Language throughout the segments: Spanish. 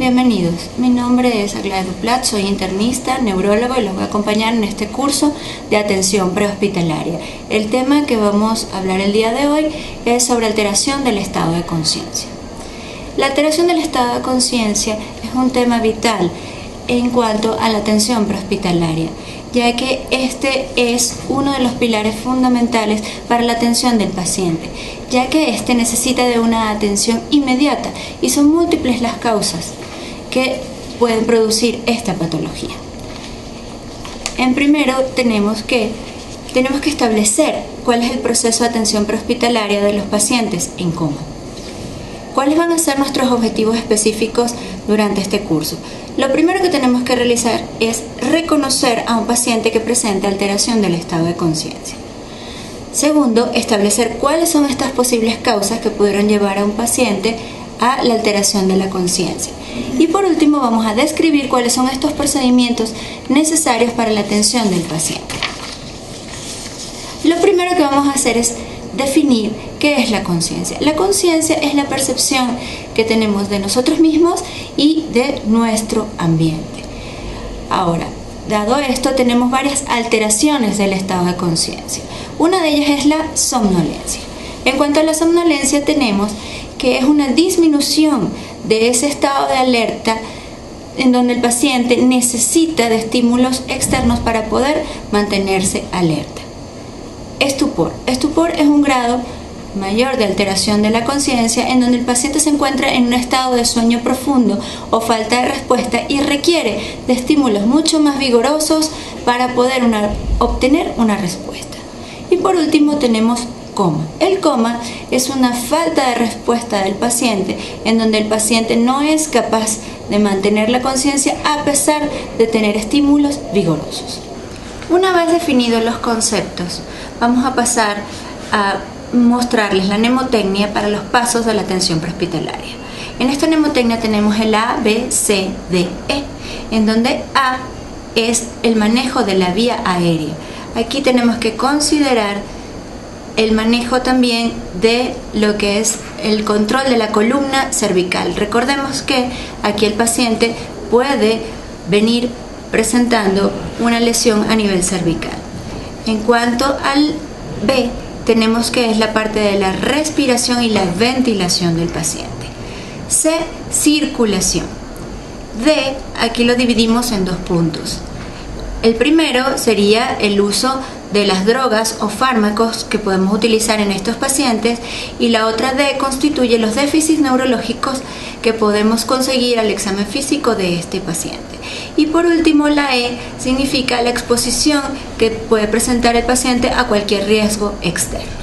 Bienvenidos, mi nombre es Aglaé Duplat, soy internista, neurólogo y los voy a acompañar en este curso de atención prehospitalaria. El tema que vamos a hablar el día de hoy es sobre alteración del estado de conciencia. La alteración del estado de conciencia es un tema vital en cuanto a la atención prehospitalaria, ya que este es uno de los pilares fundamentales para la atención del paciente, ya que este necesita de una atención inmediata y son múltiples las causas que pueden producir esta patología. En primero tenemos que establecer cuál es el proceso de atención prehospitalaria de los pacientes en coma. ¿Cuáles van a ser nuestros objetivos específicos durante este curso? Lo primero que tenemos que realizar es reconocer a un paciente que presente alteración del estado de conciencia. Segundo, establecer cuáles son estas posibles causas que pudieron llevar a un paciente a la alteración de la conciencia. Y por último, vamos a describir cuáles son estos procedimientos necesarios para la atención del paciente. Lo primero que vamos a hacer es definir qué es la conciencia. La conciencia es la percepción que tenemos de nosotros mismos y de nuestro ambiente. Ahora, dado esto, tenemos varias alteraciones del estado de conciencia. Una de ellas es la somnolencia. En cuanto a la somnolencia, tenemos que es una disminución de ese estado de alerta en donde el paciente necesita de estímulos externos para poder mantenerse alerta. Estupor. Estupor es un grado mayor de alteración de la conciencia en donde el paciente se encuentra en un estado de sueño profundo o falta de respuesta y requiere de estímulos mucho más vigorosos para poder obtener una respuesta. Y por último tenemos coma. El coma es una falta de respuesta del paciente en donde el paciente no es capaz de mantener la conciencia a pesar de tener estímulos vigorosos. Una vez definidos los conceptos, vamos a pasar a mostrarles la mnemotecnia para los pasos de la atención prehospitalaria. En esta mnemotecnia tenemos el A, B, C, D, E, en donde A es el manejo de la vía aérea. Aquí tenemos que considerar el manejo también de lo que es el control de la columna cervical. Recordemos que aquí el paciente puede venir presentando una lesión a nivel cervical. En cuanto al B, tenemos que es la parte de la respiración y la ventilación del paciente. C, circulación. D, aquí lo dividimos en dos puntos. El primero sería el uso de las drogas o fármacos que podemos utilizar en estos pacientes y la otra D constituye los déficits neurológicos que podemos conseguir al examen físico de este paciente. Y por último, la E significa la exposición que puede presentar el paciente a cualquier riesgo externo.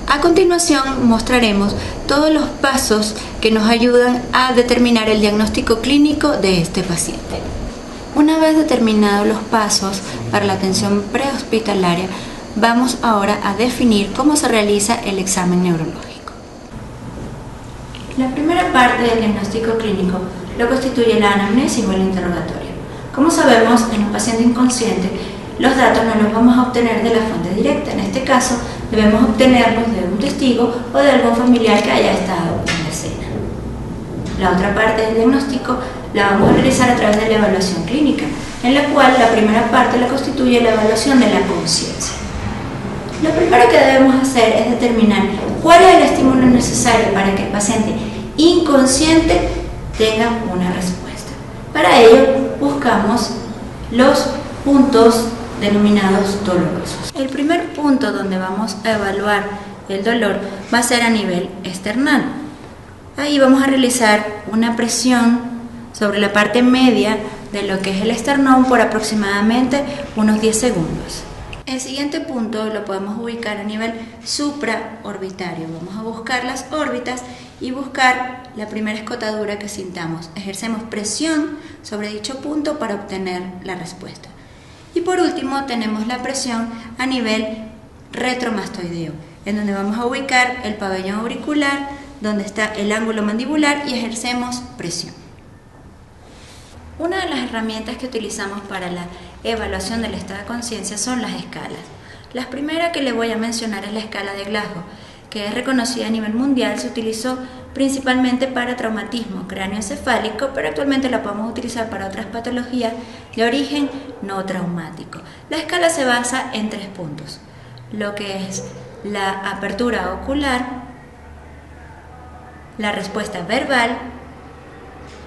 A continuación mostraremos todos los pasos que nos ayudan a determinar el diagnóstico clínico de este paciente. Una vez determinados los pasos para la atención prehospitalaria, vamos ahora a definir cómo se realiza el examen neurológico. La primera parte del diagnóstico clínico lo constituye la anamnesis o el interrogatorio. Como sabemos, en un paciente inconsciente, los datos no los vamos a obtener de la fuente directa. En este caso, debemos obtenerlos de un testigo o de algún familiar que haya estado en la escena. La otra parte del diagnóstico la vamos a realizar a través de la evaluación clínica, en la cual la primera parte la constituye la evaluación de la conciencia. Lo primero que debemos hacer es determinar cuál es el estímulo necesario para que el paciente inconsciente tenga una respuesta. Para ello buscamos los puntos denominados dolorosos. El primer punto donde vamos a evaluar el dolor va a ser a nivel esternal. Ahí vamos a realizar una presión sobre la parte media de lo que es el esternón por aproximadamente unos 10 segundos. El siguiente punto lo podemos ubicar a nivel supraorbitario. Vamos a buscar las órbitas y buscar la primera escotadura que sintamos. Ejercemos presión sobre dicho punto para obtener la respuesta. Y por último tenemos la presión a nivel retromastoideo, en donde vamos a ubicar el pabellón auricular, donde está el ángulo mandibular y ejercemos presión. Una de las herramientas que utilizamos para la evaluación del estado de conciencia son las escalas. La primera que le voy a mencionar es la escala de Glasgow, que es reconocida a nivel mundial, se utilizó principalmente para traumatismo cráneoencefálico, pero actualmente la podemos utilizar para otras patologías de origen no traumático. La escala se basa en 3 puntos, lo que es la apertura ocular, la respuesta verbal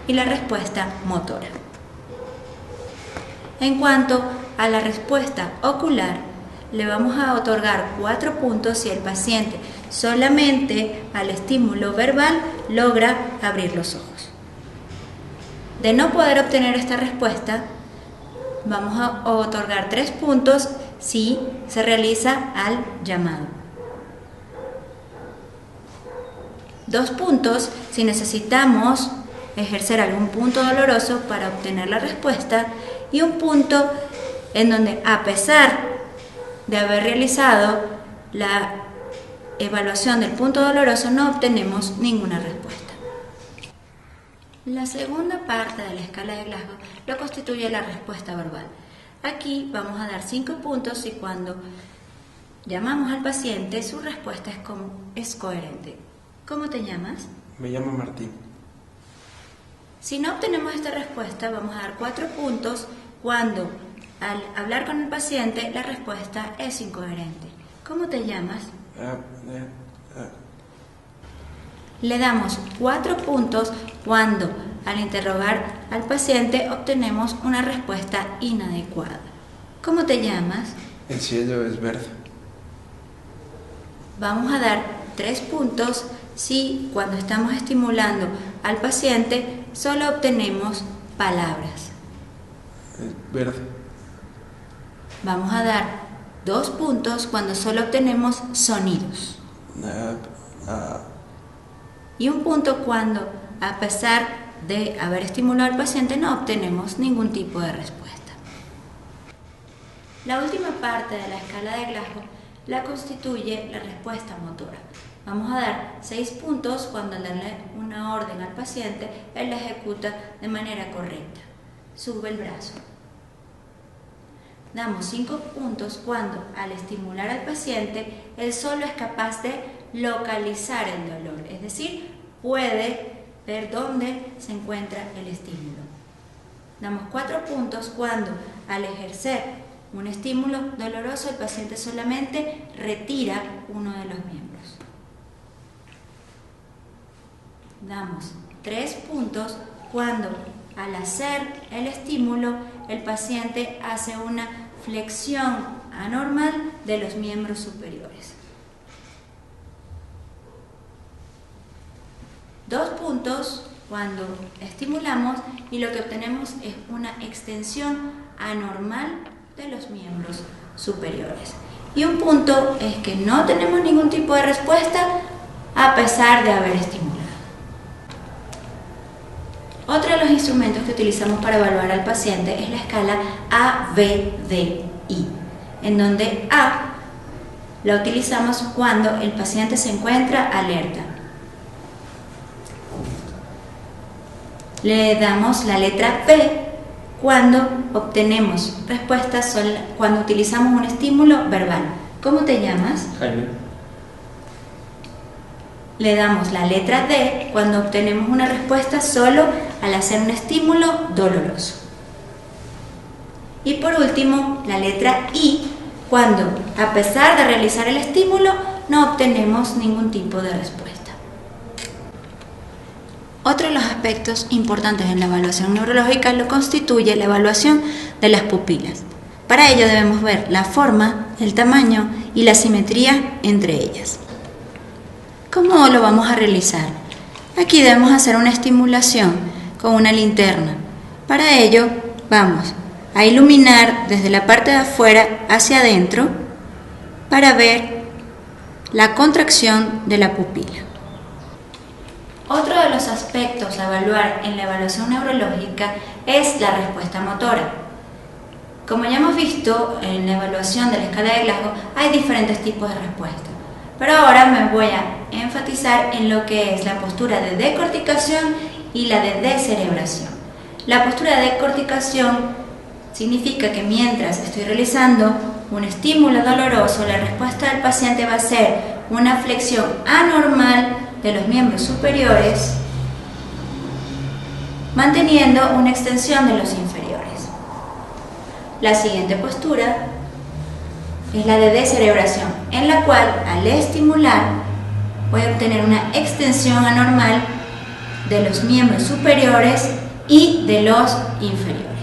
y la respuesta motora. En cuanto a la respuesta ocular, le vamos a otorgar 4 puntos si el paciente solamente al estímulo verbal logra abrir los ojos. De no poder obtener esta respuesta, vamos a otorgar 3 puntos si se realiza al llamado. 2 puntos si necesitamos ejercer algún punto doloroso para obtener la respuesta, y 1 punto en donde, a pesar de haber realizado la evaluación del punto doloroso, no obtenemos ninguna respuesta. La segunda parte de la escala de Glasgow lo constituye la respuesta verbal. Aquí vamos a dar 5 puntos si cuando llamamos al paciente su respuesta es coherente. ¿Cómo te llamas? Me llamo Martín. Si no obtenemos esta respuesta, vamos a dar 4 puntos cuando al hablar con el paciente la respuesta es incoherente. ¿Cómo te llamas? Le damos 4 puntos cuando al interrogar al paciente obtenemos una respuesta inadecuada. ¿Cómo te llamas? El cielo es verde. Vamos a dar 3 puntos si cuando estamos estimulando al paciente solo obtenemos palabras. Verde. Vamos a dar 2 puntos cuando solo obtenemos sonidos. Y 1 punto cuando, a pesar de haber estimulado al paciente, no obtenemos ningún tipo de respuesta. La última parte de la escala de Glasgow la constituye la respuesta motora. Vamos a dar 6 puntos cuando al darle una orden al paciente, él la ejecuta de manera correcta. Sube el brazo. Damos 5 puntos cuando al estimular al paciente, él solo es capaz de localizar el dolor, es decir, puede ver dónde se encuentra el estímulo. Damos 4 puntos cuando al ejercer un estímulo doloroso, el paciente solamente retira uno de los miembros. Damos 3 puntos cuando al hacer el estímulo el paciente hace una flexión anormal de los miembros superiores. 2 puntos cuando estimulamos y lo que obtenemos es una extensión anormal de los miembros superiores. Y 1 punto es que no tenemos ningún tipo de respuesta a pesar de haber estimulado. Otro de los instrumentos que utilizamos para evaluar al paciente es la escala A-B-D-I, en donde A la utilizamos cuando el paciente se encuentra alerta. Le damos la letra B cuando obtenemos respuestas cuando utilizamos un estímulo verbal. ¿Cómo te llamas? Jaime. Le damos la letra D cuando obtenemos una respuesta solo al hacer un estímulo doloroso. Y por último, la letra I cuando, a pesar de realizar el estímulo, no obtenemos ningún tipo de respuesta. Otro de los aspectos importantes en la evaluación neurológica lo constituye la evaluación de las pupilas. Para ello debemos ver la forma, el tamaño y la simetría entre ellas. ¿Cómo lo vamos a realizar? Aquí debemos hacer una estimulación con una linterna. Para ello vamos a iluminar desde la parte de afuera hacia adentro para ver la contracción de la pupila. Otro de los aspectos a evaluar en la evaluación neurológica es la respuesta motora. Como ya hemos visto en la evaluación de la escala de Glasgow, hay diferentes tipos de respuestas. Pero ahora me voy a enfatizar en lo que es la postura de decorticación y la de descerebración. La postura de decorticación significa que mientras estoy realizando un estímulo doloroso, la respuesta del paciente va a ser una flexión anormal de los miembros superiores, manteniendo una extensión de los inferiores. La siguiente postura es la de descerebración, en la cual al estimular voy a obtener una extensión anormal de los miembros superiores y de los inferiores.